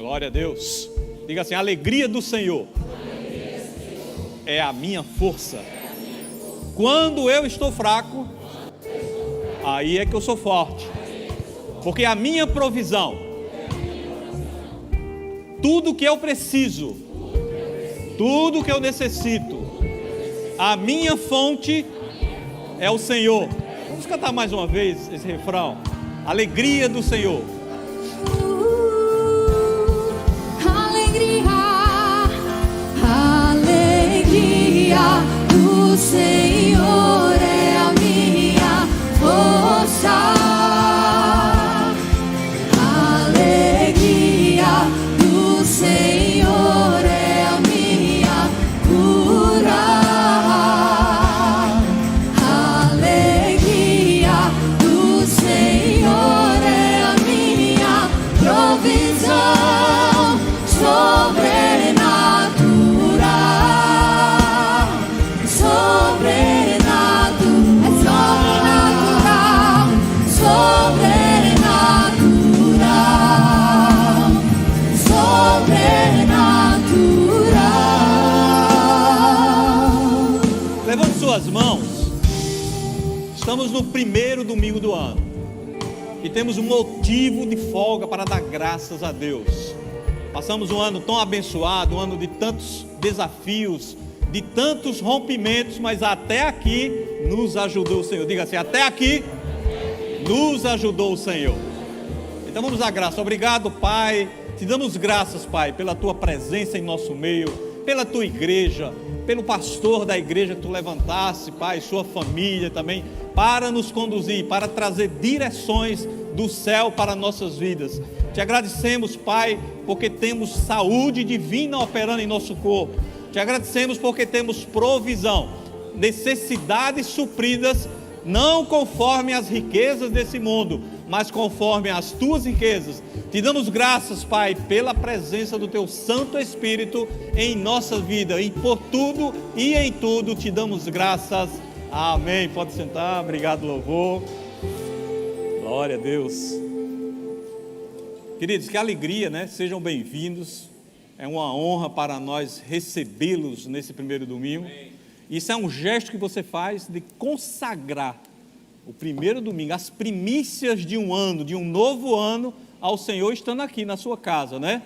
Glória a Deus. Diga assim: a alegria do Senhor é a minha força. Quando eu estou fraco, aí é que eu sou forte. Porque a minha provisão, tudo que eu preciso, tudo que eu necessito, a minha fonte é o Senhor. Vamos cantar mais uma vez esse refrão: alegria do Senhor. Alegria, alegria do Senhor é a minha força. Alegria do Senhor é a minha cura. Alegria do Senhor é a minha provisão sobrenatural. Levante suas mãos. Estamos no primeiro domingo do ano e temos um motivo de folga para dar graças a Deus. Passamos um ano tão abençoado, um ano de tantos desafios, de tantos rompimentos, mas até aqui nos ajudou o Senhor. Diga assim: até aqui nos ajudou o Senhor. Então vamos dar graça. Obrigado, Pai. Te damos graças, Pai, pela Tua presença em nosso meio, pela Tua igreja, pelo pastor da igreja que Tu levantasse, Pai, sua família também, para nos conduzir, para trazer direções do céu para nossas vidas. Te agradecemos, Pai, porque temos saúde divina operando em nosso corpo. Te agradecemos porque temos provisão, necessidades supridas, não conforme as riquezas desse mundo, mas conforme as Tuas riquezas. Te damos graças, Pai, pela presença do Teu Santo Espírito em nossa vida, e por tudo e em tudo Te damos graças. Amém. Pode sentar. Obrigado, louvor. Glória a Deus. Queridos, que alegria, né? Sejam bem-vindos. É uma honra para nós recebê-los nesse primeiro domingo. Isso é um gesto que você faz de consagrar o primeiro domingo, as primícias de um ano, de um novo ano, ao Senhor, estando aqui na sua casa, né?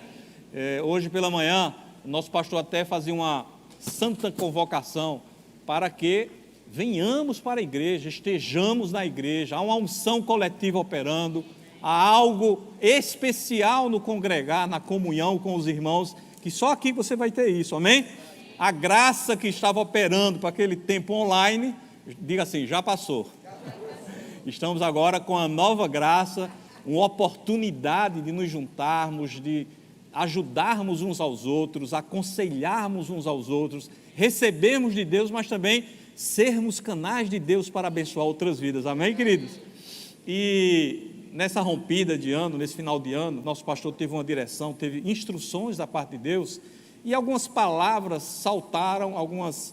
Hoje pela manhã, o nosso pastor até fazia uma santa convocação para que venhamos para a igreja, estejamos na igreja. Há uma unção coletiva operando, há algo especial no congregar, na comunhão com os irmãos, que só aqui você vai ter isso, amém? A graça que estava operando para aquele tempo online, diga assim, já passou. Estamos agora com a nova graça, uma oportunidade de nos juntarmos, de ajudarmos uns aos outros, aconselharmos uns aos outros, recebermos de Deus, mas também sermos canais de Deus para abençoar outras vidas, amém, queridos? E nessa rompida de ano, nesse final de ano, nosso pastor teve uma direção, teve instruções da parte de Deus, e algumas palavras saltaram, algumas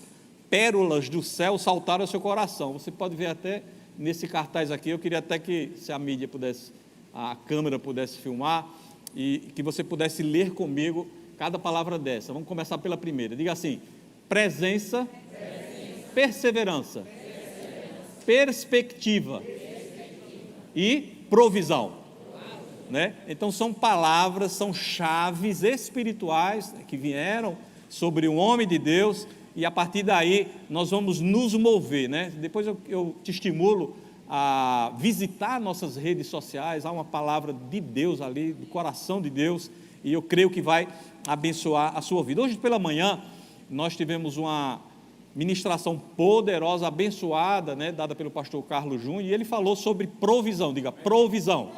pérolas do céu saltaram ao seu coração. Você pode ver até nesse cartaz aqui. Eu queria até que, se a mídia pudesse, a câmera pudesse filmar, e que você pudesse ler comigo cada palavra dessa. Vamos começar pela primeira. Diga assim: presença, perseverança, perspectiva e provisão. Né? Então são palavras, são chaves espirituais que vieram sobre um homem de Deus, e a partir daí nós vamos nos mover, né? Depois eu te estimulo a visitar nossas redes sociais. Há uma palavra de Deus ali, do coração de Deus, e eu creio que vai abençoar a sua vida. Hoje pela manhã nós tivemos uma ministração poderosa, abençoada, né? Dada pelo pastor Carlos Júnior, e ele falou sobre provisão. Diga, provisão.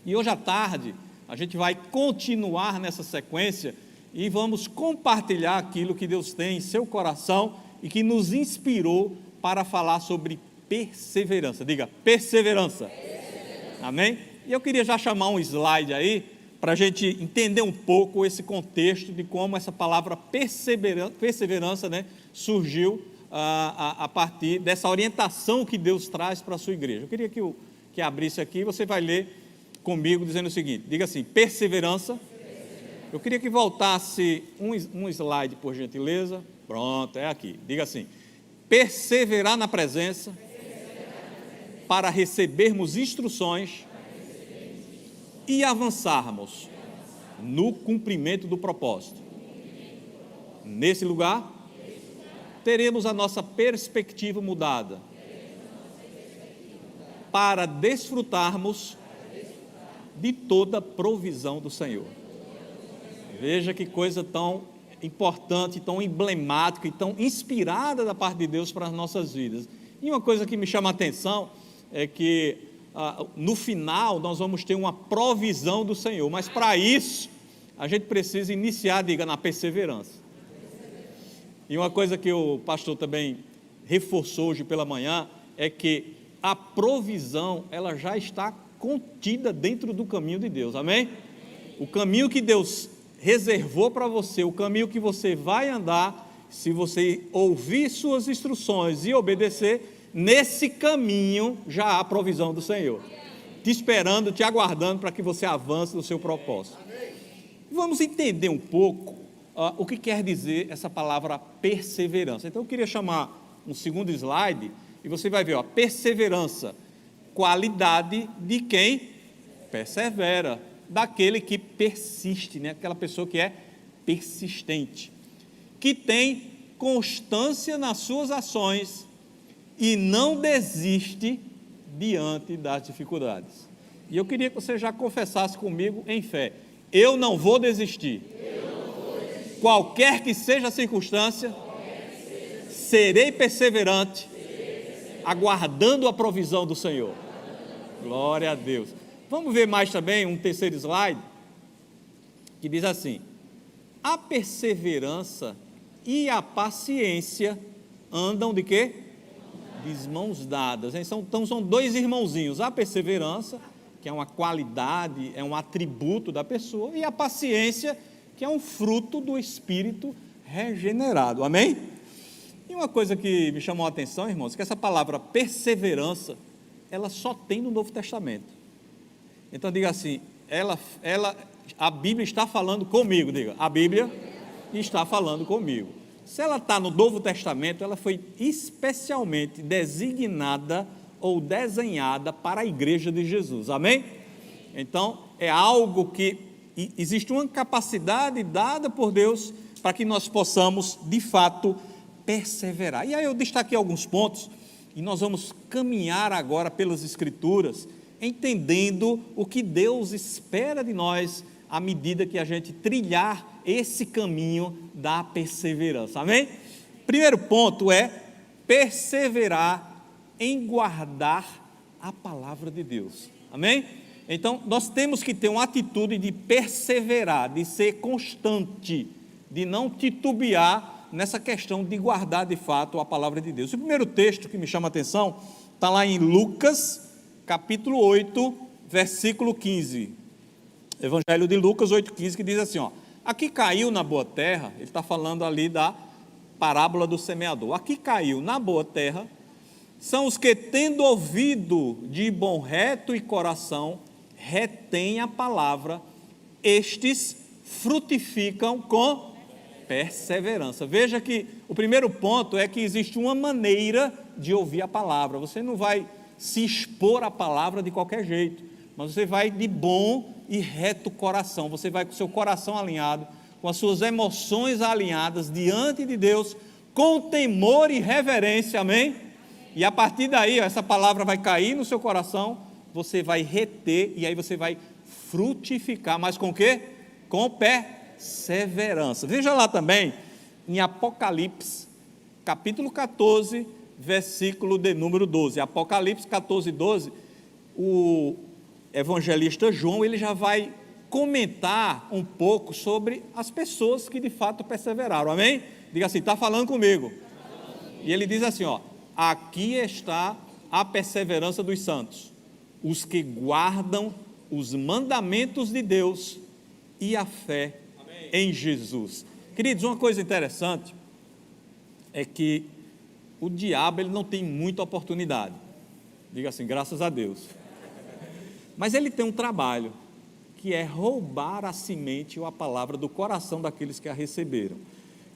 E hoje à tarde a gente vai continuar nessa sequência e vamos compartilhar aquilo que Deus tem em seu coração e que nos inspirou para falar sobre perseverança. Diga, perseverança. Amém? E eu queria já chamar um slide aí para a gente entender um pouco esse contexto de como essa palavra perseverança, né, surgiu a partir dessa orientação que Deus traz para a sua igreja. Eu queria que abrisse aqui, você vai ler comigo dizendo o seguinte, diga assim, perseverança. Eu queria que voltasse um slide, por gentileza. Pronto, é aqui. Diga assim, perseverar na presença para recebermos instruções e avançarmos no cumprimento do propósito. Nesse lugar, teremos a nossa perspectiva mudada para desfrutarmos de toda a provisão do Senhor. Veja que coisa tão importante, tão emblemática e tão inspirada da parte de Deus para as nossas vidas. E uma coisa que me chama a atenção é que no final nós vamos ter uma provisão do Senhor, mas para isso a gente precisa iniciar, diga, na perseverança. E uma coisa que o pastor também reforçou hoje pela manhã é que a provisão, ela já está contida dentro do caminho de Deus, amém? O caminho que Deus reservou para você, o caminho que você vai andar, se você ouvir suas instruções e obedecer, nesse caminho já há provisão do Senhor, te esperando, te aguardando para que você avance no seu propósito. Vamos entender um pouco o que quer dizer essa palavra perseverança. Então eu queria chamar um segundo slide e você vai ver, perseverança, qualidade de quem persevera, daquele que persiste, né? Aquela pessoa que é persistente, que tem constância nas suas ações e não desiste diante das dificuldades. E eu queria que você já confessasse comigo em fé, eu não vou desistir. Qualquer que seja a circunstância, serei perseverante, aguardando a provisão do Senhor. Glória a Deus. Vamos ver mais também um terceiro slide, que diz assim, a perseverança e a paciência andam de quê? De mãos dadas. Então são dois irmãozinhos, a perseverança, que é uma qualidade, é um atributo da pessoa, e a paciência, que é um fruto do Espírito regenerado, amém? E uma coisa que me chamou a atenção, irmãos, que essa palavra perseverança, ela só tem no Novo Testamento. Então diga assim, a Bíblia está falando comigo, diga, a Bíblia está falando comigo. Se ela está no Novo Testamento, ela foi especialmente designada ou desenhada para a igreja de Jesus, amém? Então é algo que existe uma capacidade dada por Deus para que nós possamos de fato perseverar. E aí eu destaquei alguns pontos e nós vamos caminhar agora pelas Escrituras, entendendo o que Deus espera de nós à medida que a gente trilhar esse caminho da perseverança, amém? Primeiro ponto é perseverar em guardar a palavra de Deus, amém? Então nós temos que ter uma atitude de perseverar, de ser constante, de não titubear nessa questão de guardar de fato a palavra de Deus. O primeiro texto que me chama a atenção está lá em Lucas, capítulo 8, versículo 15, Evangelho de Lucas 8,15, que diz assim, aqui caiu na boa terra, ele está falando ali da parábola do semeador, aqui caiu na boa terra, são os que tendo ouvido de bom reto e coração, retém a palavra, estes frutificam com perseverança. Veja que o primeiro ponto é que existe uma maneira de ouvir a palavra, você não vai se expor à palavra de qualquer jeito, mas você vai de bom e reto coração, você vai com o seu coração alinhado, com as suas emoções alinhadas diante de Deus, com temor e reverência, amém? E a partir daí, essa palavra vai cair no seu coração, você vai reter e aí você vai frutificar, mas com o quê? Com perseverança. Veja lá também, em Apocalipse, capítulo 14, versículo de número 12, Apocalipse 14, 12, o evangelista João, ele já vai comentar um pouco sobre as pessoas que de fato perseveraram, amém? Diga assim, está falando comigo. E ele diz assim, aqui está a perseverança dos santos, os que guardam os mandamentos de Deus e a fé em Jesus. Queridos, uma coisa interessante é que o diabo ele não tem muita oportunidade. Diga assim, graças a Deus. Mas ele tem um trabalho, que é roubar a semente ou a palavra do coração daqueles que a receberam.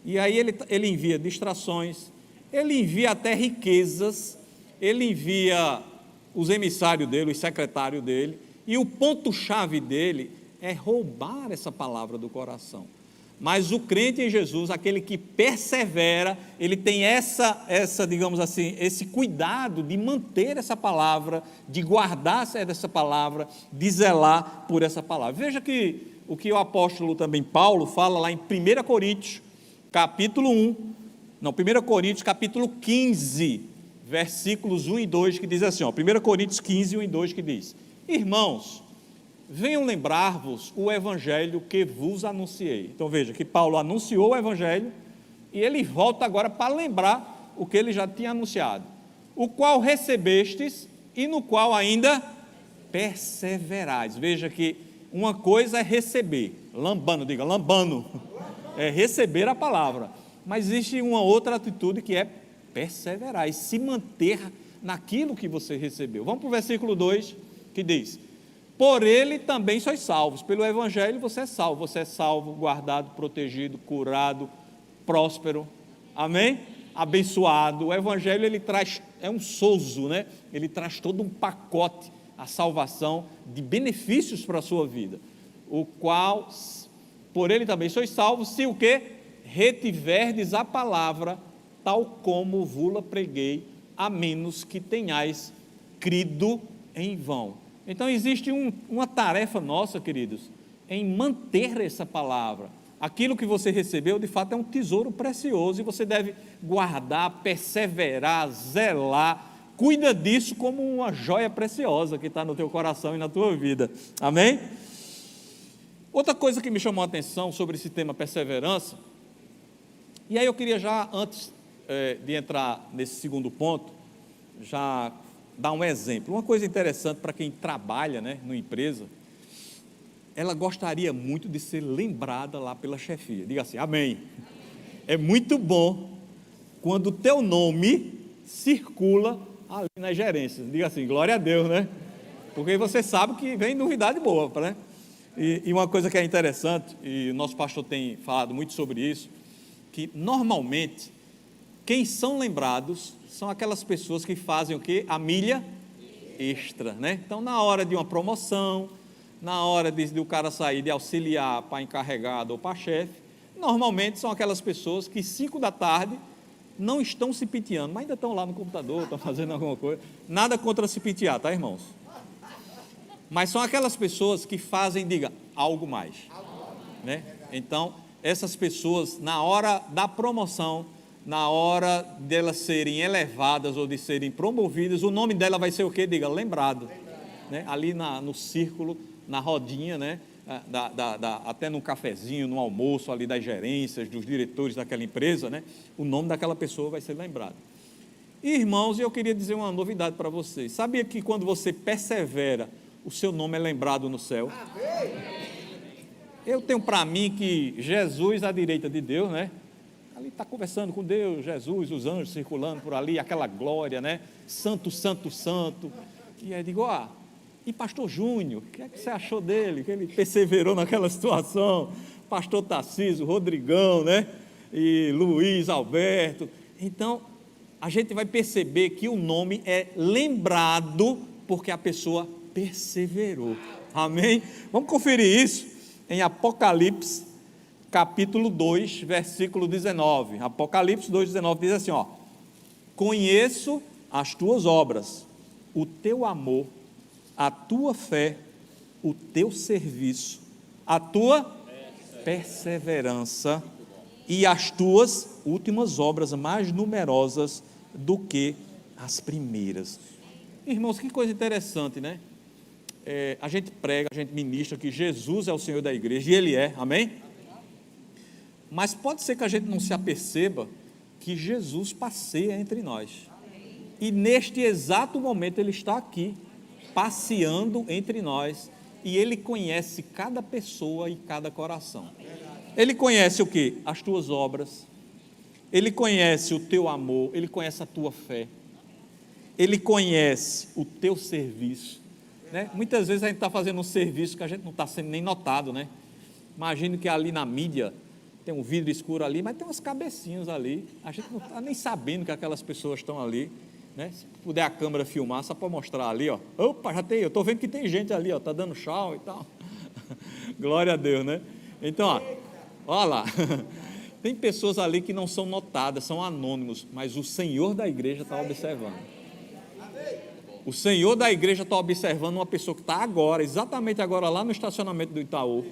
E aí ele envia distrações, ele envia até riquezas, ele envia os emissários dele, os secretários dele, e o ponto-chave dele é roubar essa palavra do coração. Mas o crente em Jesus, aquele que persevera, ele tem digamos assim, esse cuidado de manter essa palavra, de guardar essa palavra, de zelar por essa palavra. Veja que o que o apóstolo também Paulo fala lá em 1 Coríntios, capítulo 1 Coríntios, capítulo 15, versículos 1 e 2, que diz assim, 1 Coríntios 15, 1 e 2, que diz: irmãos, venham lembrar-vos o evangelho que vos anunciei. Então veja que Paulo anunciou o evangelho e ele volta agora para lembrar o que ele já tinha anunciado, o qual recebestes e no qual ainda perseverais. Veja que uma coisa é receber, lambano, é receber a palavra, mas existe uma outra atitude que é perseverar e se manter naquilo que você recebeu. Vamos para o versículo 2, que diz: por ele também sois salvos, pelo evangelho você é salvo, guardado, protegido, curado, próspero, amém? Abençoado. O evangelho ele traz, é um sozo, né? Ele traz todo um pacote, a salvação, de benefícios para a sua vida, o qual, por ele também sois salvos, se o que? Retiverdes a palavra, tal como vos-la preguei, a menos que tenhais crido em vão. Então existe uma tarefa nossa, queridos, em manter essa palavra. Aquilo que você recebeu, de fato, é um tesouro precioso e você deve guardar, perseverar, zelar. Cuida disso como uma joia preciosa que está no teu coração e na tua vida. Amém? Outra coisa que me chamou a atenção sobre esse tema perseverança, e aí eu queria já, antes de entrar nesse segundo ponto, já dar um exemplo. Uma coisa interessante para quem trabalha, né, numa empresa, ela gostaria muito de ser lembrada lá pela chefia. Diga assim, amém. É muito bom quando o teu nome circula ali nas gerências. Diga assim, glória a Deus, né? Porque você sabe que vem novidade boa, né? E uma coisa que é interessante, e o nosso pastor tem falado muito sobre isso, que normalmente quem são lembrados são aquelas pessoas que fazem o quê? A milha extra, né? Então, na hora de uma promoção, na hora do cara sair de auxiliar para encarregado ou para chefe, normalmente são aquelas pessoas que 5 da tarde não estão se penteando, mas ainda estão lá no computador, estão fazendo alguma coisa. Nada contra se pentear, tá, irmãos? Mas são aquelas pessoas que fazem, diga, algo mais, né? Então, essas pessoas, na hora da promoção, na hora delas serem elevadas ou de serem promovidas, o nome dela vai ser o quê? Diga, lembrado. Né? Ali no círculo, na rodinha, né? Até no cafezinho, no almoço ali das gerências, dos diretores daquela empresa, né? O nome daquela pessoa vai ser lembrado. E, irmãos, eu queria dizer uma novidade para vocês. Sabia que quando você persevera, o seu nome é lembrado no céu? Eu tenho para mim que Jesus à direita de Deus, né? Ali está conversando com Deus, Jesus, os anjos circulando por ali, aquela glória, né? Santo, santo, santo. E aí digo, e pastor Júnior, o que é que você achou dele? Que ele perseverou naquela situação. Pastor Tarcísio, Rodrigão, né? E Luiz Alberto. Então, a gente vai perceber que o nome é lembrado porque a pessoa perseverou. Amém? Vamos conferir isso em Apocalipse, capítulo 2, versículo 19. Apocalipse 2, 19 diz assim, conheço as tuas obras, o teu amor, a tua fé, o teu serviço, a tua perseverança e as tuas últimas obras mais numerosas do que as primeiras. Irmãos, que coisa interessante, né? A gente prega, a gente ministra que Jesus é o Senhor da igreja, e Ele é, amém? Mas pode ser que a gente não se aperceba que Jesus passeia entre nós. E neste exato momento Ele está aqui, passeando entre nós, e Ele conhece cada pessoa e cada coração. Ele conhece o quê? As tuas obras, Ele conhece o teu amor, Ele conhece a tua fé, Ele conhece o teu serviço, né? Muitas vezes a gente está fazendo um serviço que a gente não está sendo nem notado, né? Imagino que ali na mídia tem um vidro escuro ali, mas tem umas cabecinhas ali, a gente não está nem sabendo que aquelas pessoas estão ali, né? Se puder a câmera filmar, só para mostrar ali, ó. Opa, já tem, eu estou vendo que tem gente ali, ó, está dando tchau e tal. Glória a Deus, né? Então, ó, olha lá, tem pessoas ali que não são notadas, são anônimos, mas o Senhor da igreja está observando. O Senhor da igreja está observando uma pessoa que está agora, exatamente agora, lá no estacionamento do Itaú,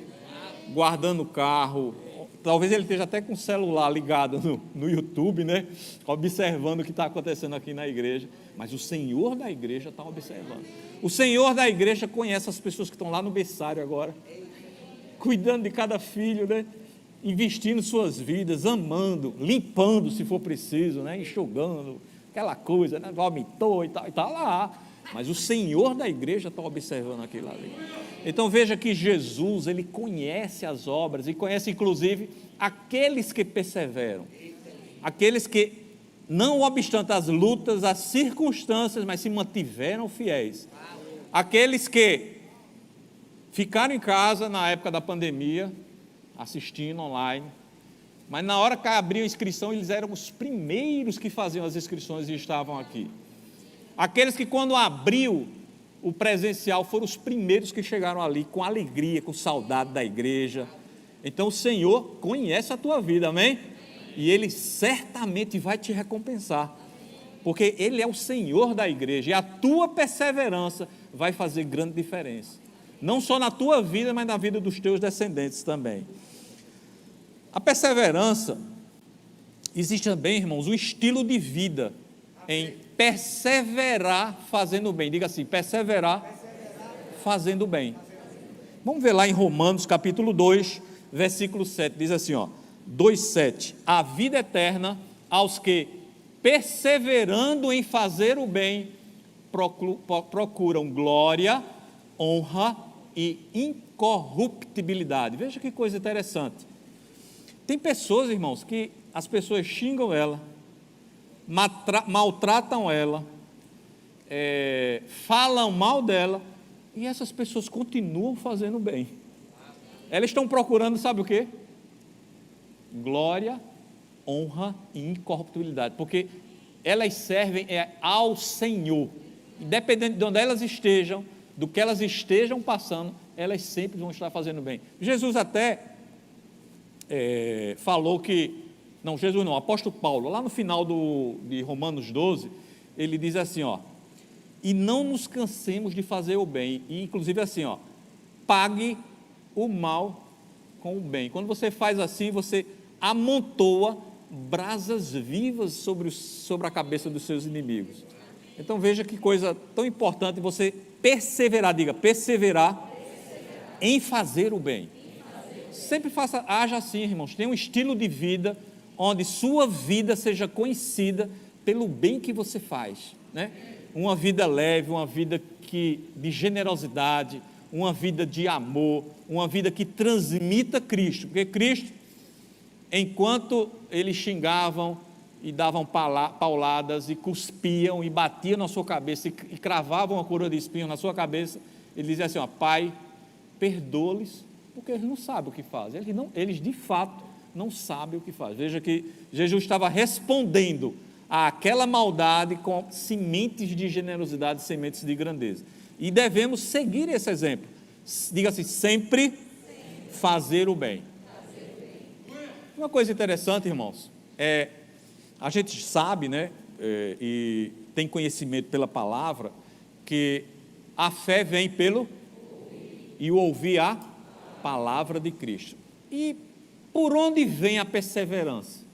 guardando o carro. Talvez ele esteja até com o celular ligado no YouTube, né? Observando o que está acontecendo aqui na igreja. Mas o Senhor da igreja está observando. O Senhor da igreja conhece as pessoas que estão lá no berçário agora, cuidando de cada filho, né? Investindo suas vidas, amando, limpando se for preciso, né? Enxugando, aquela coisa, né? Vomitou e tal, e está lá. Mas o Senhor da igreja está observando aquilo ali. Então veja que Jesus, ele conhece as obras e conhece inclusive aqueles que perseveram, aqueles que, não obstante as lutas, as circunstâncias, mas se mantiveram fiéis, aqueles que ficaram em casa na época da pandemia, assistindo online, mas na hora que abriam a inscrição, eles eram os primeiros que faziam as inscrições e estavam aqui. Aqueles que quando abriu o presencial foram os primeiros que chegaram ali com alegria, com saudade da igreja. Então o Senhor conhece a tua vida, amém? E Ele certamente vai te recompensar, porque Ele é o Senhor da igreja, e a tua perseverança vai fazer grande diferença, não só na tua vida, mas na vida dos teus descendentes também. A perseverança, existe também, irmãos, um estilo de vida em perseverar fazendo o bem. Diga assim, perseverar fazendo o bem. Vamos ver lá em Romanos capítulo 2, versículo 7, diz assim, ó, 2,7, a vida eterna aos que, perseverando em fazer o bem, procuram glória, honra e incorruptibilidade. Veja que coisa interessante. Tem pessoas, irmãos, que as pessoas xingam ela, maltratam ela, falam mal dela, e essas pessoas continuam fazendo bem. Elas estão procurando, sabe o quê? Glória, honra e incorruptibilidade, porque elas servem ao Senhor, independente de onde elas estejam, do que elas estejam passando, elas sempre vão estar fazendo bem. Jesus até falou que, não, Jesus não, o apóstolo Paulo, lá no final de Romanos 12, ele diz assim, ó, e não nos cansemos de fazer o bem, e inclusive assim, ó, pague o mal com o bem. Quando você faz assim, você amontoa brasas vivas sobre a cabeça dos seus inimigos. Então veja que coisa tão importante você perseverar, diga, perseverar em fazer o bem. Sempre haja assim, irmãos, tenha um estilo de vida onde sua vida seja conhecida pelo bem que você faz, né? Uma vida leve, uma vida de generosidade, uma vida de amor, uma vida que transmita Cristo, porque Cristo, enquanto eles xingavam e davam pauladas e cuspiam e batiam na sua cabeça e cravavam a coroa de espinho na sua cabeça, ele dizia assim, ó, Pai, perdoa-lhes, porque eles não sabem o que fazem, eles de fato não sabem o que fazem. Veja que Jesus estava respondendo àquela maldade com sementes de generosidade, sementes de grandeza, e devemos seguir esse exemplo. Diga assim, sempre fazer o bem. Uma coisa interessante, irmãos, a gente sabe, né, e tem conhecimento pela palavra, que a fé vem pelo e o ouvir a palavra de Cristo. E por onde vem a perseverança?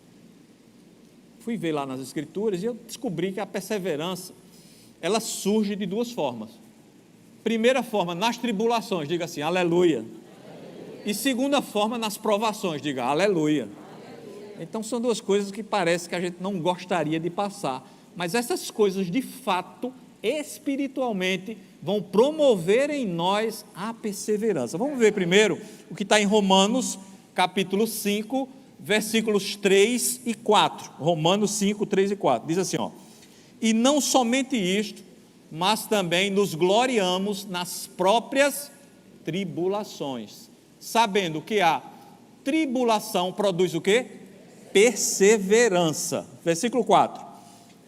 Fui ver lá nas Escrituras e eu descobri que a perseverança, ela surge de duas formas. Primeira forma, nas tribulações, diga assim, aleluia. E segunda forma, nas provações, diga aleluia. Então são duas coisas que parece que a gente não gostaria de passar, mas essas coisas de fato, espiritualmente, vão promover em nós a perseverança. Vamos ver primeiro o que está em Romanos capítulo 5, versículos 3 e 4. Romanos 5, 3 e 4, diz assim, ó, e não somente isto, mas também nos gloriamos nas próprias tribulações, sabendo que a tribulação produz o quê? Perseverança. Versículo 4.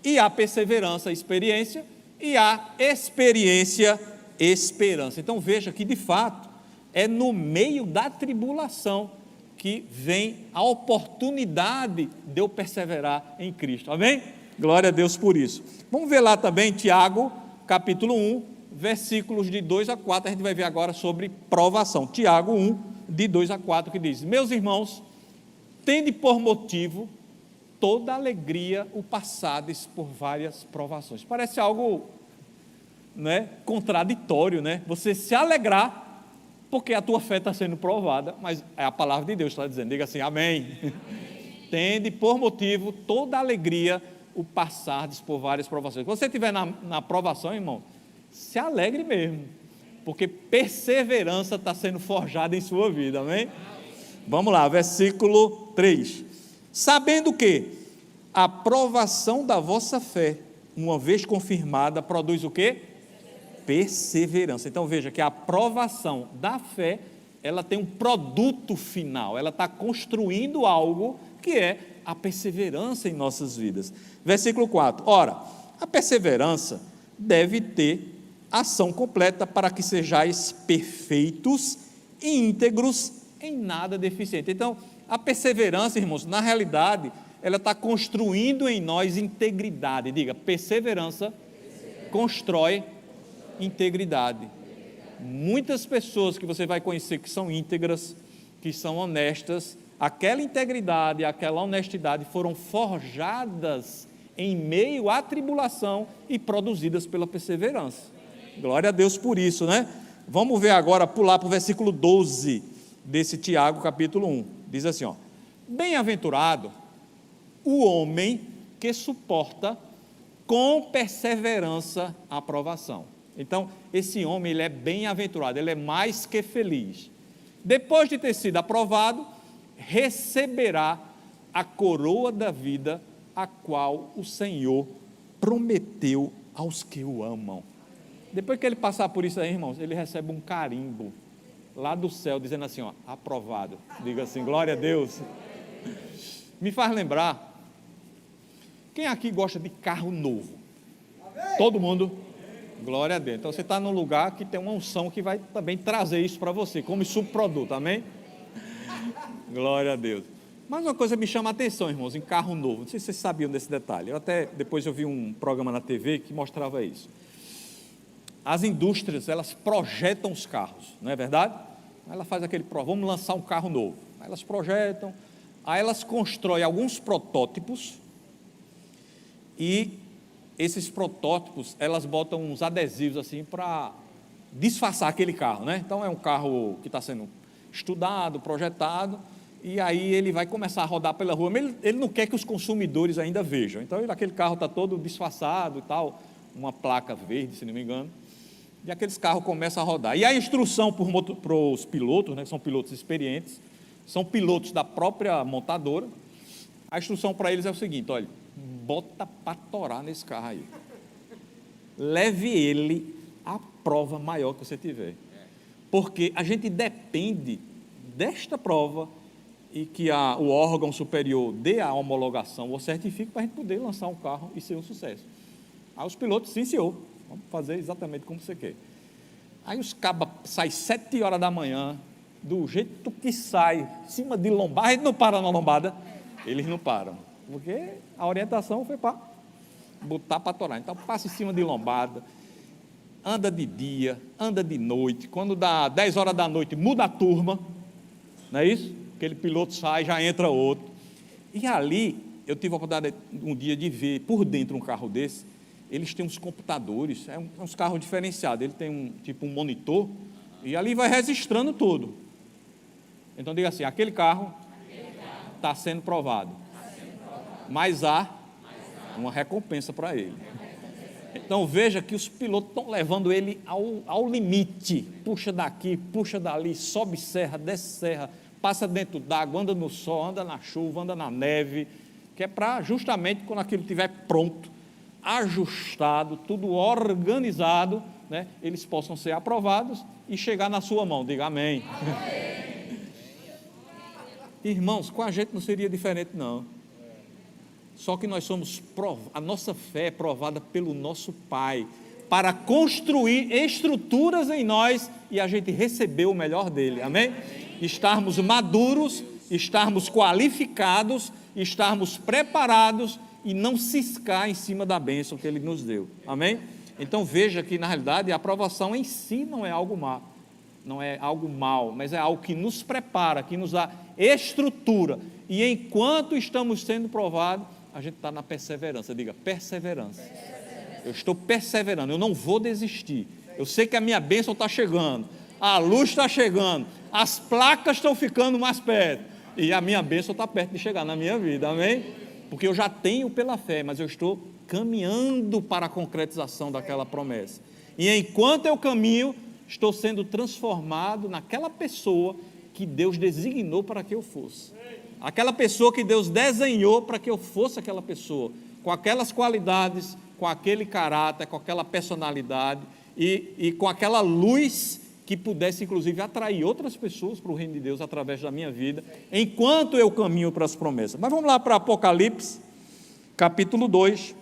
E a perseverança, experiência, e a experiência, esperança. Então veja que de fato é no meio da tribulação que vem a oportunidade de eu perseverar em Cristo. Amém? Glória a Deus por isso. Vamos ver lá também Tiago, capítulo 1, versículos de 2 a 4, a gente vai ver agora sobre provação. Tiago 1, de 2 a 4, que diz: meus irmãos, tende por motivo toda alegria o passades por várias provações. Parece algo, né, contraditório, né? Você se alegrar porque a tua fé está sendo provada, mas é a palavra de Deus que está dizendo, diga assim, amém. Tende por motivo toda alegria o passardes por várias provações. Quando você estiver na provação, irmão, se alegre mesmo, porque perseverança está sendo forjada em sua vida, amém? Vamos lá, versículo 3. Sabendo que a provação da vossa fé, uma vez confirmada, produz o quê? Perseverança. Então veja que a provação da fé, ela tem um produto final, ela está construindo algo que é a perseverança em nossas vidas. Versículo 4. Ora, a perseverança deve ter ação completa para que sejais perfeitos e íntegros, em nada deficiente. Então, a perseverança, irmãos, na realidade, ela está construindo em nós integridade. Diga, perseverança constrói integridade. Muitas pessoas que você vai conhecer que são íntegras, que são honestas, aquela integridade, aquela honestidade foram forjadas em meio à tribulação e produzidas pela perseverança. Glória a Deus por isso, né? Vamos ver agora, pular para o versículo 12 desse Tiago, capítulo 1. Diz assim, ó: bem-aventurado o homem que suporta com perseverança a provação. Então, esse homem, ele é bem-aventurado, ele é mais que feliz. Depois de ter sido aprovado, receberá a coroa da vida, a qual o Senhor prometeu aos que o amam. Depois que ele passar por isso aí, irmãos, ele recebe um carimbo lá do céu, dizendo assim, ó, aprovado. Diga assim, glória a Deus. Me faz lembrar, quem aqui gosta de carro novo? Todo mundo? Glória a Deus. Então você está num lugar que tem uma unção que vai também trazer isso para você, como subproduto, amém? Glória a Deus. Mas uma coisa me chama a atenção, irmãos, em carro novo, não sei se vocês sabiam desse detalhe, depois eu vi um programa na TV que mostrava isso. As indústrias, elas projetam os carros, não é verdade? Ela faz aquele, vamos lançar um carro novo, aí elas projetam, aí elas constroem alguns protótipos, e esses protótipos, elas botam uns adesivos assim para disfarçar aquele carro, né? Então é um carro que está sendo estudado, projetado, e aí ele vai começar a rodar pela rua, mas ele não quer que os consumidores ainda vejam, então aquele carro está todo disfarçado e tal, uma placa verde, se não me engano, e aqueles carros começam a rodar, e a instrução para os pilotos, né, que são pilotos experientes, são pilotos da própria montadora, a instrução para eles é o seguinte, olha, bota para torar nesse carro aí, leve ele à prova maior que você tiver, porque a gente depende desta prova e que o órgão superior dê a homologação ou certifique para a gente poder lançar um carro e ser um sucesso. Aí os pilotos, sim senhor, vamos fazer exatamente como você quer. Aí os cabas saem 7 horas da manhã, do jeito que sai, em cima de lombada, a gente não para na lombada, eles não param, porque a orientação foi para botar para torar. Então passa em cima de lombada, anda de dia, anda de noite, quando dá 10 horas da noite, muda a turma, não é isso? Aquele piloto sai, já entra outro. E ali, eu tive a oportunidade um dia de ver por dentro um carro desse, eles têm uns computadores, uns carros diferenciados, ele tem um monitor, e ali vai registrando tudo. Então diga assim, aquele carro está sendo provado, mas há uma recompensa para ele. Então veja que os pilotos estão levando ele ao limite, puxa daqui, puxa dali, sobe serra, desce serra, passa dentro d'água, anda no sol, anda na chuva, anda na neve, que é para justamente quando aquilo estiver pronto, ajustado, tudo organizado, né, eles possam ser aprovados e chegar na sua mão. Diga amém. Irmãos, com a gente não seria diferente, não. Só que nós somos, a nossa fé é provada pelo nosso Pai, para construir estruturas em nós e a gente receber o melhor dele, amém? Estarmos maduros, estarmos qualificados, estarmos preparados e não ciscar em cima da bênção que ele nos deu, amém? Então veja que na realidade a aprovação em si não é algo mal, não é algo mal, mas é algo que nos prepara, que nos dá estrutura, e enquanto estamos sendo provados, a gente está na perseverança. Diga, perseverança. Eu estou perseverando, eu não vou desistir. Eu sei que a minha bênção está chegando, a luz está chegando, as placas estão ficando mais perto, e a minha bênção está perto de chegar na minha vida, amém? Porque eu já tenho pela fé, mas eu estou caminhando para a concretização daquela promessa. E enquanto eu caminho, estou sendo transformado naquela pessoa que Deus designou para que eu fosse. Aquela pessoa que Deus desenhou para que eu fosse aquela pessoa, com aquelas qualidades, com aquele caráter, com aquela personalidade e com aquela luz que pudesse inclusive atrair outras pessoas para o reino de Deus através da minha vida, enquanto eu caminho para as promessas. Mas vamos lá para Apocalipse, capítulo 2,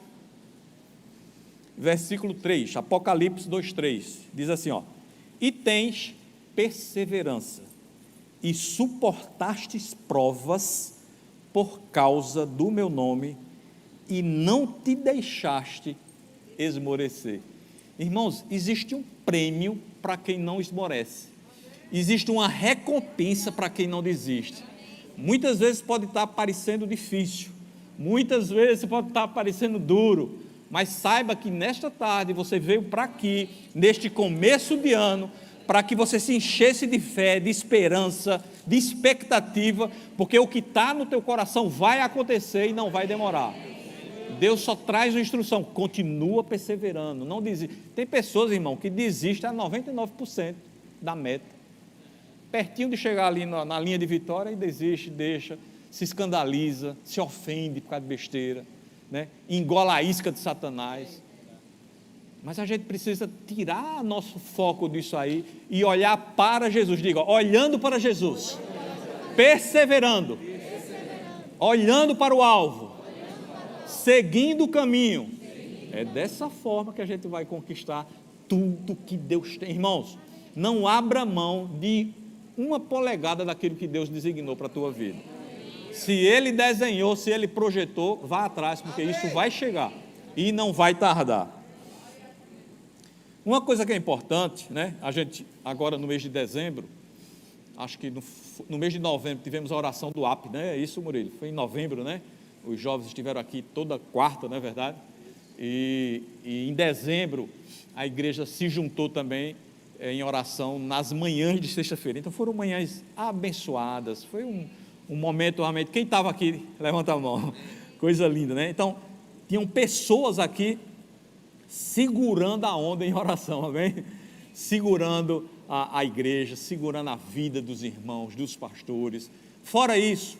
versículo 3, Apocalipse 2:3, diz assim, ó: e tens perseverança, e suportastes provas por causa do meu nome, e não te deixaste esmorecer. Irmãos, existe um prêmio para quem não esmorece, existe uma recompensa para quem não desiste. Muitas vezes pode estar parecendo difícil, muitas vezes pode estar parecendo duro, mas saiba que nesta tarde você veio para aqui, neste começo de ano, para que você se enchesse de fé, de esperança, de expectativa, porque o que está no teu coração vai acontecer e não vai demorar. Deus só traz uma instrução, continua perseverando, não desiste. Tem pessoas, irmão, que desistem a 99% da meta, pertinho de chegar ali na linha de vitória e desiste, deixa, se escandaliza, se ofende por causa de besteira, né? Engola a isca de Satanás. Mas a gente precisa tirar nosso foco disso aí e olhar para Jesus. Diga, olhando para Jesus, perseverando, olhando para o alvo, seguindo o caminho. É dessa forma que a gente vai conquistar tudo que Deus tem. Irmãos, não abra mão de uma polegada daquilo que Deus designou para a tua vida. Se Ele desenhou, se Ele projetou, vá atrás, porque isso vai chegar e não vai tardar. Uma coisa que é importante, né? A gente agora no mês de dezembro, acho que no mês de novembro tivemos a oração do AP, né? É isso, Murilo? Foi em novembro, né? Os jovens estiveram aqui toda quarta, não é verdade? E em dezembro a igreja se juntou também em oração nas manhãs de sexta-feira. Então foram manhãs abençoadas, foi um momento realmente. Quem estava aqui, levanta a mão, coisa linda, né? Então tinham pessoas aqui segurando a onda em oração, amém? Segurando a igreja, segurando a vida dos irmãos, dos pastores. Fora isso,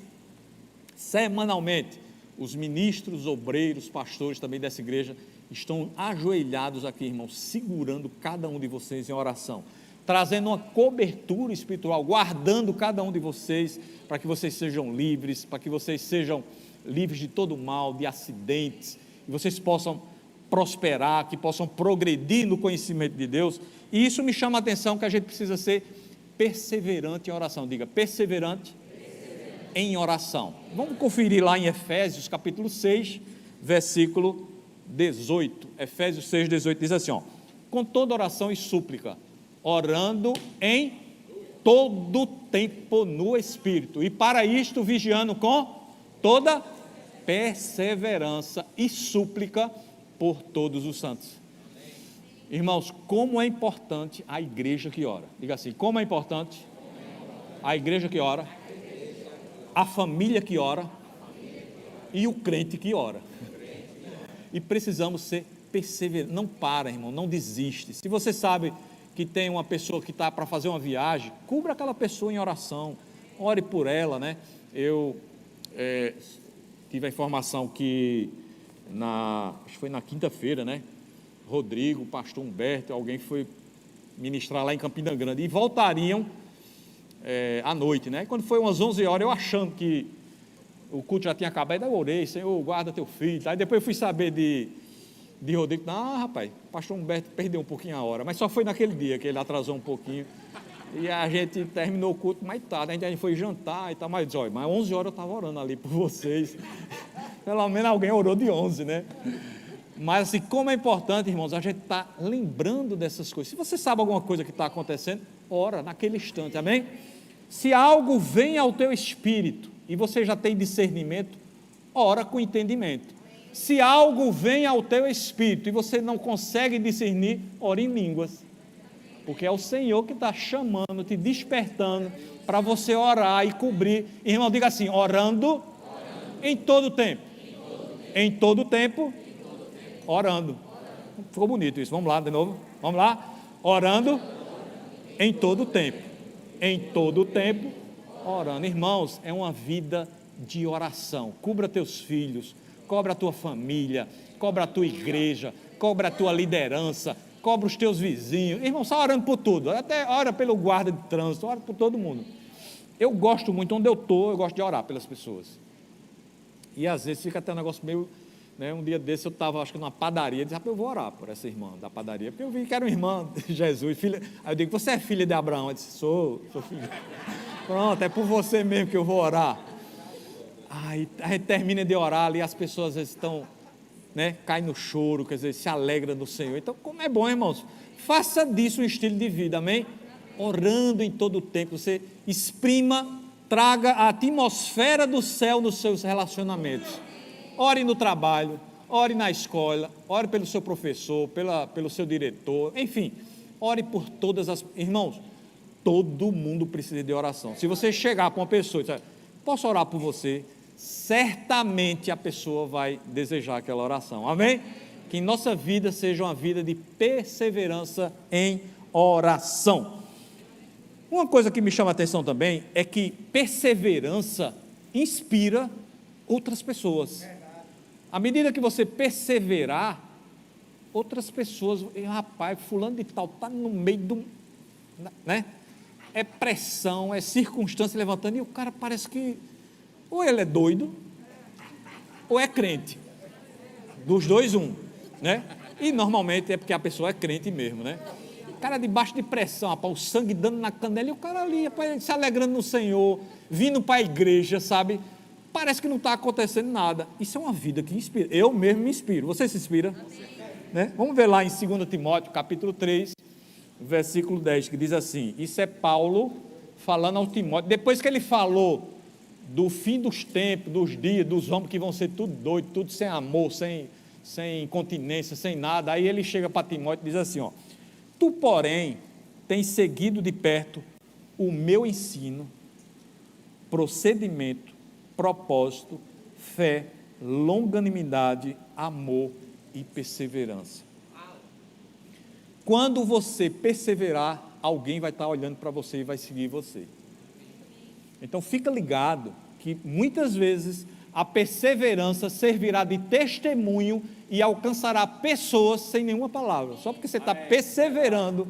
semanalmente, os ministros, obreiros, pastores também dessa igreja estão ajoelhados aqui, irmãos, segurando cada um de vocês em oração, trazendo uma cobertura espiritual, guardando cada um de vocês, para que vocês sejam livres, para que vocês sejam livres de todo mal, de acidentes, e vocês possam prosperar, que possam progredir no conhecimento de Deus. E isso me chama a atenção, que a gente precisa ser perseverante em oração. Diga, perseverante em oração. Vamos conferir lá em Efésios capítulo 6, versículo 18. Efésios 6, 18 diz assim, ó: com toda oração e súplica, orando em todo tempo no Espírito, e para isto vigiando com toda perseverança e súplica por todos os santos. Irmãos, como é importante a igreja que ora. Diga assim, como é importante a igreja que ora, a família que ora e o crente que ora. E precisamos ser perseverantes. Não para, irmão, não desiste. Se você sabe que tem uma pessoa que está para fazer uma viagem, cubra aquela pessoa em oração, ore por ela, né? Eu tive a informação que acho que foi na quinta-feira, né? Rodrigo, pastor Humberto, alguém foi ministrar lá em Campina Grande, e voltariam à noite, né? Quando foi umas 11 horas, eu achando que o culto já tinha acabado, aí eu orei, Senhor, guarda teu filho. Aí depois eu fui saber de Rodrigo, rapaz, o pastor Humberto perdeu um pouquinho a hora, mas só foi naquele dia que ele atrasou um pouquinho, e a gente terminou o culto mais tarde, a gente foi jantar e tal, mas 11 horas eu estava orando ali por vocês, pelo menos alguém orou de 11, né? Mas assim, como é importante, irmãos, a gente está lembrando dessas coisas. Se você sabe alguma coisa que está acontecendo, ora naquele instante, amém? Se algo vem ao teu espírito e você já tem discernimento, ora com entendimento. Se algo vem ao teu espírito e você não consegue discernir, ora em línguas, porque é o Senhor que está chamando, te despertando para você orar e cobrir. Irmão, diga assim: orando em todo tempo. Em todo tempo, orando. Ficou bonito isso, vamos lá de novo, vamos lá. Orando em todo tempo. Em todo tempo, orando. Irmãos, é uma vida de oração. Cubra teus filhos, cobra a tua família, cobra a tua igreja, cobra a tua liderança, cobra os teus vizinhos. Irmão, só orando por tudo, até ora pelo guarda de trânsito, ora por todo mundo. Eu gosto muito, onde eu estou, eu gosto de orar pelas pessoas. E às vezes fica até um negócio meio, né, um dia desse eu estava, acho que numa padaria, disse, eu vou orar por essa irmã da padaria, porque eu vi que era uma irmã de Jesus, filha. Aí eu digo, você é filha de Abraão? Eu disse, sou filha. Pronto, é por você mesmo que eu vou orar. Aí a gente termina de orar ali, as pessoas às vezes estão, né, caem no choro, quer dizer, se alegra no Senhor. Então, como é bom, irmãos, faça disso um estilo de vida, amém? Orando em todo o tempo, você exprima, traga a atmosfera do céu nos seus relacionamentos. Ore no trabalho, ore na escola, ore pelo seu professor, pelo seu diretor, enfim, ore por todas as... Irmãos, todo mundo precisa de oração. Se você chegar para uma pessoa e dizer, posso orar por você? Certamente a pessoa vai desejar aquela oração, amém? Que em nossa vida seja uma vida de perseverança em oração. Uma coisa que me chama a atenção também é que perseverança inspira outras pessoas. À medida que você perseverar, outras pessoas, rapaz, fulano de tal está no meio do, né? É pressão, é circunstância levantando, e o cara parece que ou ele é doido, ou é crente. Dos dois, um, né? E normalmente é porque a pessoa é crente mesmo, né? O cara debaixo de pressão, rapaz, o sangue dando na canela, e o cara ali, rapaz, se alegrando no Senhor, vindo para a igreja, sabe? Parece que não está acontecendo nada. Isso é uma vida que inspira. Eu mesmo me inspiro. Você se inspira? Né? Vamos ver lá em 2 Timóteo, capítulo 3, versículo 10, que diz assim, isso é Paulo falando ao Timóteo, depois que ele falou do fim dos tempos, dos dias, dos homens que vão ser tudo doido, tudo sem amor, sem continência, sem nada, aí ele chega para Timóteo e diz assim, ó, tu porém tens seguido de perto o meu ensino, procedimento, propósito, fé, longanimidade, amor e perseverança. Quando você perseverar, alguém vai estar olhando para você e vai seguir você. Então fica ligado que muitas vezes a perseverança servirá de testemunho e alcançará pessoas sem nenhuma palavra. Só porque você está perseverando,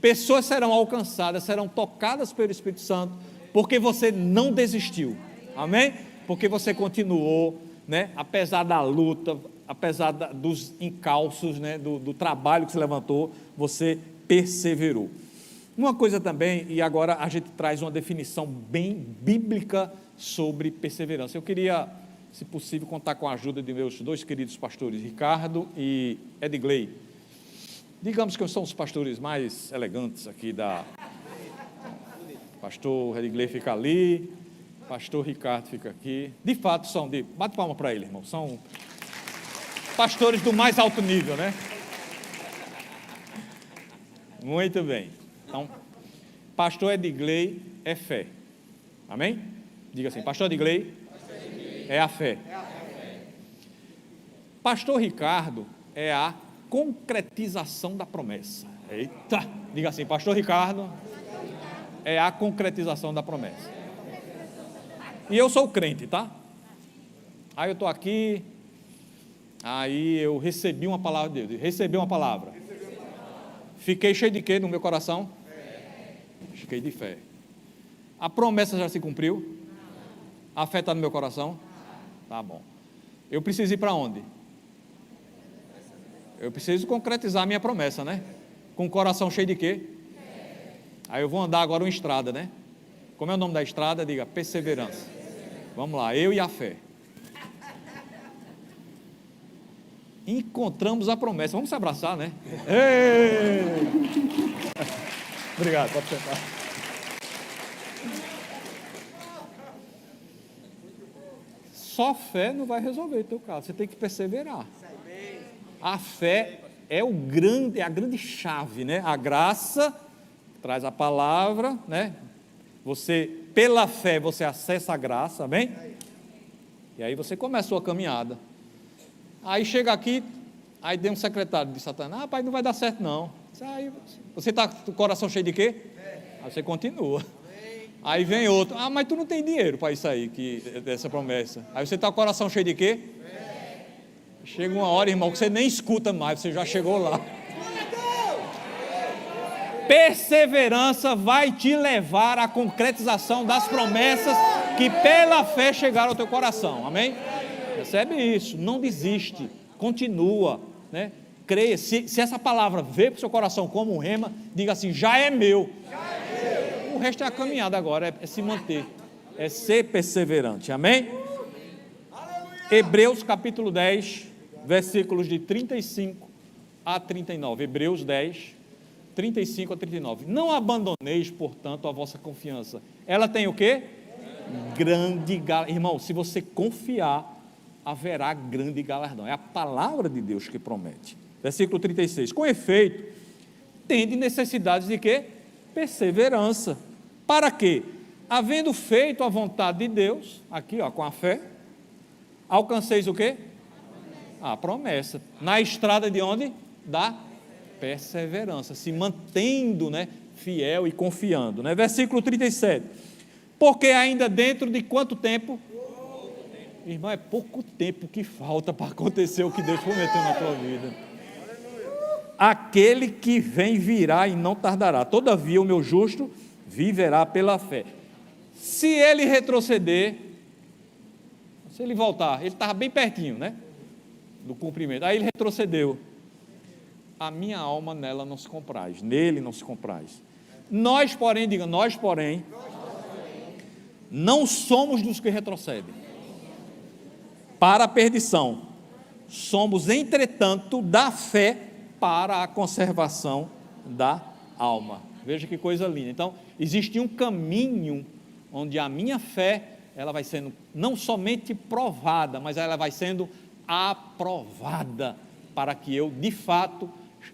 pessoas serão alcançadas, serão tocadas pelo Espírito Santo, porque você não desistiu. Amém? Porque você continuou, né? Apesar da luta, apesar dos encalços, né? do trabalho que se levantou, você perseverou. Uma coisa também, e agora a gente traz uma definição bem bíblica sobre perseverança. Eu queria, se possível, contar com a ajuda de meus dois queridos pastores, Ricardo e Edgley. Digamos que são os pastores mais elegantes aqui da... Pastor Edgley fica ali, pastor Ricardo fica aqui. De fato, bate palma para ele, irmão. São pastores do mais alto nível, né? Muito bem. Então, pastor Edgley é fé. Amém? Diga assim, pastor Edgley é a fé. Pastor Ricardo é a concretização da promessa. Eita! Diga assim, pastor Ricardo é a concretização da promessa. E eu sou crente, tá? Aí eu estou aqui, Aí eu recebi uma palavra de Deus. Recebi uma palavra. Fiquei cheio de quê no meu coração? Fiquei de fé. A promessa já se cumpriu? A fé está no meu coração? Tá bom. Eu preciso ir para onde? Eu preciso concretizar a minha promessa, né? Com o coração cheio de quê? Aí eu vou andar agora uma estrada, né? Como é o nome da estrada? Diga, perseverança. Vamos lá, eu e a fé. Encontramos a promessa. Vamos se abraçar, né? Ei! Obrigado, pode sentar. Só fé não vai resolver o teu caso. Você tem que perseverar. A fé é a grande chave, né? A graça traz a palavra, né? Pela fé, você acessa a graça, amém? E aí você começou a caminhada. Aí chega aqui, aí tem um secretário de Satanás, pai, não vai dar certo não. Aí, você está com o coração cheio de quê? Aí você continua. Aí vem outro, mas tu não tem dinheiro para isso aí, dessa promessa. Aí você está com o coração cheio de quê? Chega uma hora, irmão, que você nem escuta mais, você já chegou lá. Perseverança vai te levar à concretização das promessas que pela fé chegaram ao teu coração, amém? Recebe isso, não desiste, continua, né? Creia, se essa palavra veio para o seu coração como um rema, diga assim, já é meu. O resto é a caminhada agora, é se manter, é ser perseverante, amém? Hebreus capítulo 10, versículos de 35 a 39, Hebreus 10, 35 a 39, não abandoneis, portanto, a vossa confiança, ela tem o quê? Grande, irmão, se você confiar, haverá grande galardão, é a palavra de Deus que promete. Versículo 36, com efeito, tende necessidades de quê? Perseverança, para quê? Havendo feito a vontade de Deus, aqui ó, com a fé, alcanceis o quê? A promessa, na estrada de onde? Da perseverança, se mantendo, né, fiel e confiando, né? Versículo 37, porque ainda dentro de quanto tempo? Irmão, é pouco tempo que falta para acontecer o que Deus prometeu na tua vida. Aquele que vem virá e não tardará, todavia o meu justo viverá pela fé. Se ele retroceder, se ele voltar, ele estava bem pertinho, né, do cumprimento, aí ele retrocedeu, a minha alma nela não se compraz, nele não se compraz. Nós porém, diga, nós porém, não somos dos que retrocedem para a perdição, somos entretanto da fé para a conservação da alma. Veja que coisa linda. Então, existe um caminho onde a minha fé, ela vai sendo não somente provada, mas ela vai sendo aprovada, para que eu, de fato,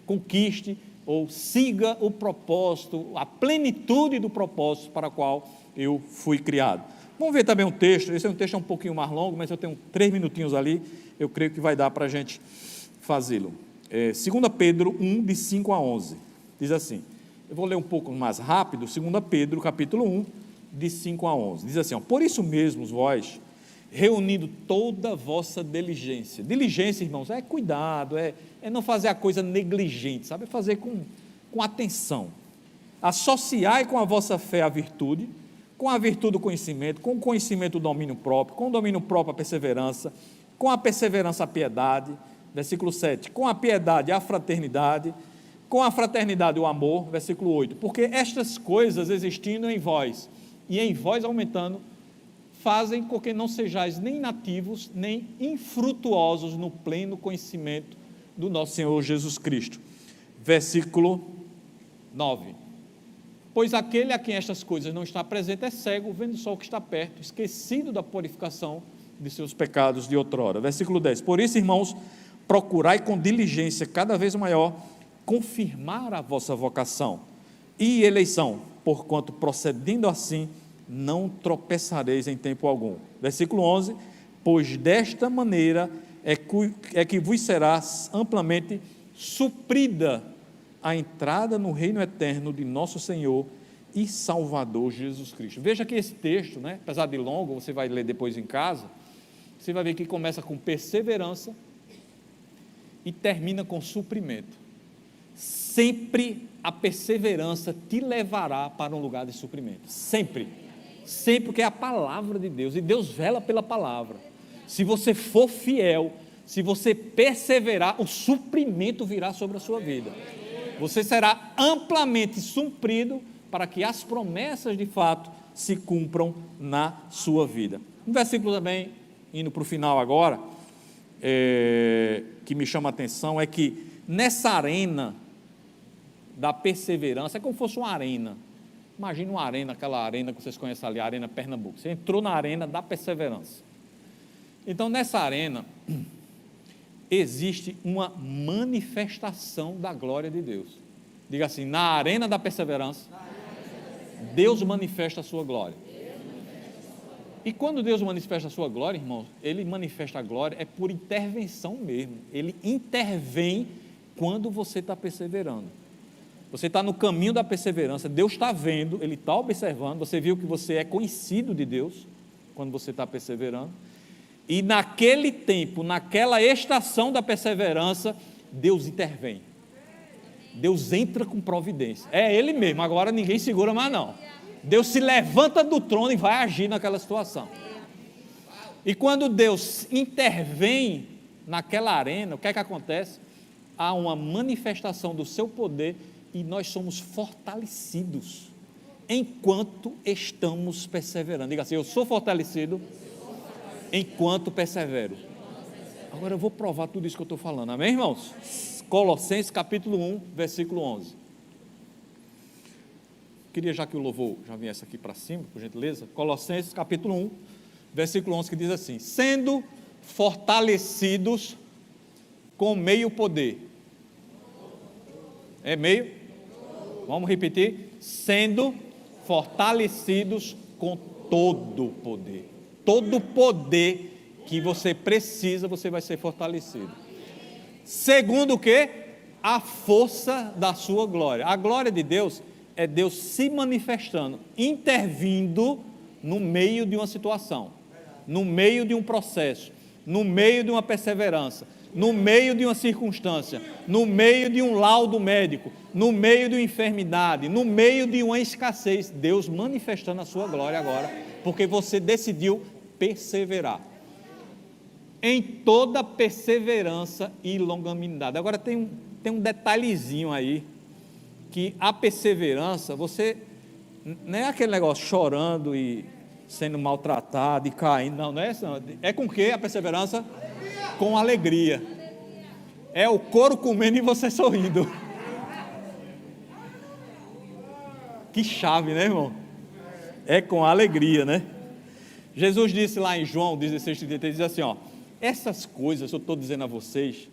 conquiste ou siga o propósito, a plenitude do propósito para o qual eu fui criado. Vamos ver também um texto, esse é um texto um pouquinho mais longo, mas eu tenho 3 minutinhos ali, eu creio que vai dar para a gente fazê-lo. 2 Pedro 1, de 5 a 11, diz assim, eu vou ler um pouco mais rápido, 2 Pedro, capítulo 1, de 5 a 11, diz assim, por isso mesmo vós, reunindo toda a vossa diligência, irmãos, é cuidado, é não fazer a coisa negligente, sabe, é fazer com atenção, associai com a vossa fé a virtude, com a virtude o conhecimento, com o conhecimento o domínio próprio, com o domínio próprio a perseverança, com a perseverança a piedade, versículo 7, com a piedade a fraternidade, com a fraternidade o amor, versículo 8, porque estas coisas existindo em vós, e em vós aumentando, fazem com que não sejais nem nativos, nem infrutuosos no pleno conhecimento do nosso Senhor Jesus Cristo. Versículo 9, pois aquele a quem estas coisas não está presente é cego, vendo só o que está perto, esquecido da purificação de seus pecados de outrora. Versículo 10, por isso, irmãos, procurai com diligência cada vez maior confirmar a vossa vocação e eleição, porquanto procedendo assim, não tropeçareis em tempo algum. Versículo 11, pois desta maneira é que vos será amplamente suprida a entrada no reino eterno de nosso Senhor e Salvador Jesus Cristo. Veja que esse texto, né, apesar de longo, você vai ler depois em casa, você vai ver que começa com perseverança, e termina com suprimento. Sempre a perseverança te levará para um lugar de suprimento. Sempre. Sempre, porque é a palavra de Deus, e Deus vela pela palavra. Se você for fiel, se você perseverar, o suprimento virá sobre a sua vida. Você será amplamente suprido para que as promessas de fato se cumpram na sua vida. Um versículo também, indo para o final agora, que me chama a atenção, é que nessa arena da perseverança, é como se fosse uma arena. Imagina uma arena, aquela arena que vocês conhecem ali, a Arena Pernambuco. Você entrou na arena da perseverança. Então, nessa arena, existe uma manifestação da glória de Deus. Diga assim, na arena da perseverança, Deus manifesta a sua glória. E quando Deus manifesta a sua glória, irmãos, Ele manifesta a glória, é por intervenção mesmo. Ele intervém quando você está perseverando. Você está no caminho da perseverança, Deus está vendo, Ele está observando, você viu que você é conhecido de Deus, quando você está perseverando, e naquele tempo, naquela estação da perseverança, Deus intervém, Deus entra com providência, é Ele mesmo, agora ninguém segura mais não, Deus se levanta do trono e vai agir naquela situação, e quando Deus intervém naquela arena, o que é que acontece? Há uma manifestação do seu poder, e nós somos fortalecidos enquanto estamos perseverando. Diga assim, eu sou fortalecido enquanto persevero. Agora eu vou provar tudo isso que eu estou falando, amém, irmãos? Colossenses capítulo 1, versículo 11. Queria já que o louvor já viesse aqui para cima, por gentileza. Colossenses capítulo 1, versículo 11, que diz assim, sendo fortalecidos com meio poder. É meio? Vamos repetir? Sendo fortalecidos com todo o poder. Todo o poder que você precisa, você vai ser fortalecido. Segundo o quê? A força da sua glória. A glória de Deus é Deus se manifestando, intervindo no meio de uma situação, no meio de um processo, no meio de uma perseverança, no meio de uma circunstância, no meio de um laudo médico, no meio de uma enfermidade, no meio de uma escassez, Deus manifestando a sua glória agora, porque você decidiu perseverar. Em toda perseverança e longanimidade. Agora tem um detalhezinho aí, que a perseverança, você, não é aquele negócio chorando e sendo maltratado e caindo, não é isso, não. É com que a perseverança? Com alegria. É o couro comendo e você sorrindo. Que chave, né, irmão? É com alegria, né? Jesus disse lá em João 16:33, diz assim, ó, essas coisas eu estou dizendo a vocês,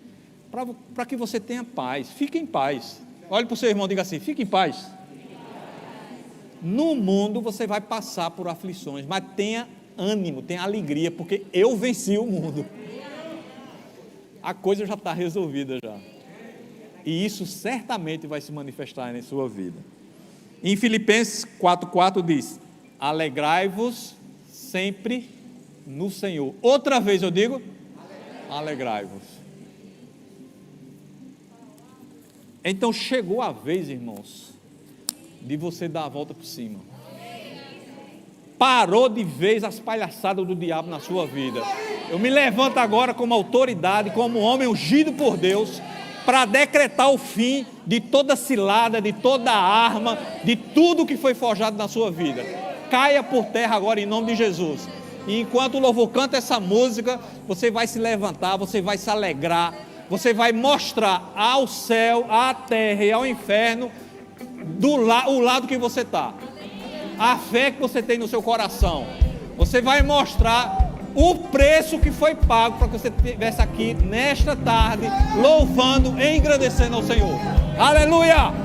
para que você tenha paz, fique em paz. Olhe para o seu irmão e diga assim, fique em paz. No mundo você vai passar por aflições, mas tenha ânimo, tenha alegria, porque eu venci o mundo. A coisa já está resolvida já. E isso certamente vai se manifestar na sua vida. Em Filipenses 4:4 diz, alegrai-vos sempre no Senhor. Outra vez eu digo, alegrai-vos. Então chegou a vez, irmãos, de você dar a volta por cima. Parou de vez as palhaçadas do diabo na sua vida. Eu me levanto agora como autoridade, como homem ungido por Deus, para decretar o fim de toda cilada, de toda arma, de tudo que foi forjado na sua vida. Caia por terra agora em nome de Jesus. E enquanto o louvor canta essa música, você vai se levantar, você vai se alegrar, você vai mostrar ao céu, à terra e ao inferno o lado que você está. A fé que você tem no seu coração. Você vai mostrar o preço que foi pago para que você estivesse aqui nesta tarde, louvando e engrandecendo ao Senhor. Aleluia!